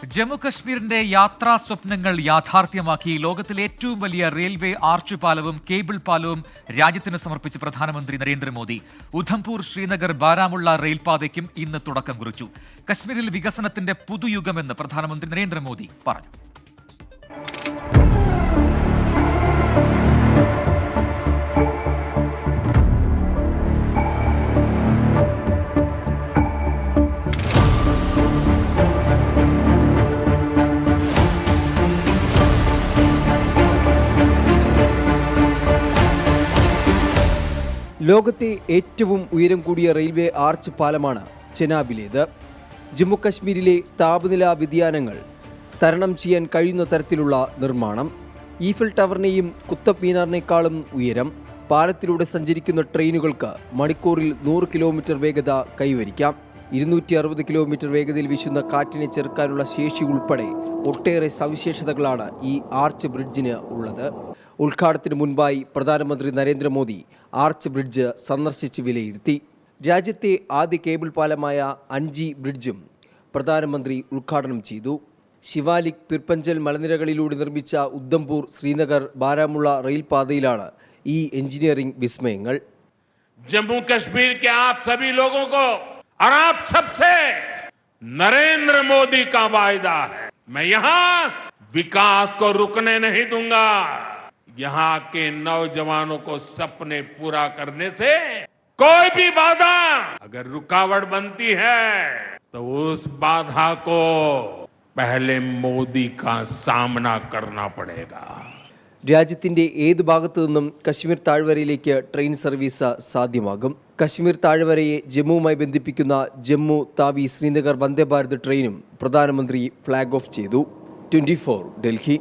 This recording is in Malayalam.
ജമ്മു കശ്മീരിന്റെ യാത്രാ സ്വപ്നങ്ങൾ യാഥാർത്ഥ്യമാക്കി ലോകത്തിലെ ഏറ്റവും വലിയ റെയിൽവേ ആർച്ച് പാലവും കേബിൾ പാലവും രാജ്യത്തിന് സമർപ്പിച്ച് പ്രധാനമന്ത്രി നരേന്ദ്രമോദി. ഉധംപൂർ ശ്രീനഗർ ബാരാമുള്ള റെയിൽപാതയ്ക്കും ഇന്ന് തുടക്കം കുറിച്ചു. കശ്മീരിൽ വികസനത്തിന്റെ പുതുയുഗമെന്ന് പ്രധാനമന്ത്രി നരേന്ദ്രമോദി പറഞ്ഞു. ലോകത്തെ ഏറ്റവും ഉയരം കൂടിയ റെയിൽവേ ആർച്ച് പാലമാണ് ചെനാബിലേത്. ജമ്മു കശ്മീരിലെ താപനില വ്യതിയാനങ്ങൾ തരണം ചെയ്യാൻ കഴിയുന്ന തരത്തിലുള്ള നിർമ്മാണം. ഈഫൽ ടവറിനെയും കുത്തബ് മീനാറിനേക്കാളും ഉയരം. പാലത്തിലൂടെ സഞ്ചരിക്കുന്ന ട്രെയിനുകൾക്ക് മണിക്കൂറിൽ 100 കിലോമീറ്റർ വേഗത കൈവരിക്കാം. 260 കിലോമീറ്റർ വേഗതയിൽ വീശുന്ന കാറ്റിനെ ചെറുക്കാനുള്ള ശേഷി ഉൾപ്പെടെ ഒട്ടേറെ സവിശേഷതകളാണ് ഈ ആർച്ച് ബ്രിഡ്ജിന് ഉള്ളത്. ഉദ്ഘാടനത്തിന് മുൻപായി പ്രധാനമന്ത്രി നരേന്ദ്രമോദി ആർച്ച് ബ്രിഡ്ജ് സന്ദർശിച്ച് വിലയിരുത്തി. രാജ്യത്തെ ആദ്യ കേബിൾ പാലമായ അൻജി ബ്രിഡ്ജും പ്രധാനമന്ത്രി ഉദ്ഘാടനം ചെയ്തു. ശിവാലിക് പിർപ്പഞ്ചൽ മലനിരകളിലൂടെ നിർമ്മിച്ച ഉധംപൂർ ശ്രീനഗർ ബാരാമുള്ള റെയിൽപാതയിലാണ് ഈ എഞ്ചിനീയറിംഗ് വിസ്മയങ്ങൾ. ജമ്മു കശ്മീർ के आप सभी लोगों को और आप सबसे नरेंद्र मोदी का वायदा है, मैं यहां विकास को रुकने नहीं दूंगा. यहाँ के नौजवानों को सपने पूरा करने से कोई भी बाधा अगर रुकावट बनती है तो उस बाधा को पहले मोदी का सामना करना पड़ेगा. രാജ്യത്തിന്റെ ഏത് ഭാഗത്തു നിന്നും കശ്മീർ താഴ്വരയിലേക്ക് ട്രെയിൻ സർവീസ് സാധ്യമാകും. കശ്മീർ താഴ്വരയെ ജമ്മുവുമായി ബന്ധിപ്പിക്കുന്ന ജമ്മു താവി ശ്രീനഗർ വന്ദേ ഭാരത് ട്രെയിനും പ്രധാനമന്ത്രി ഫ്ലാഗ് ഓഫ് ചെയ്തു. 24 ഡൽഹി.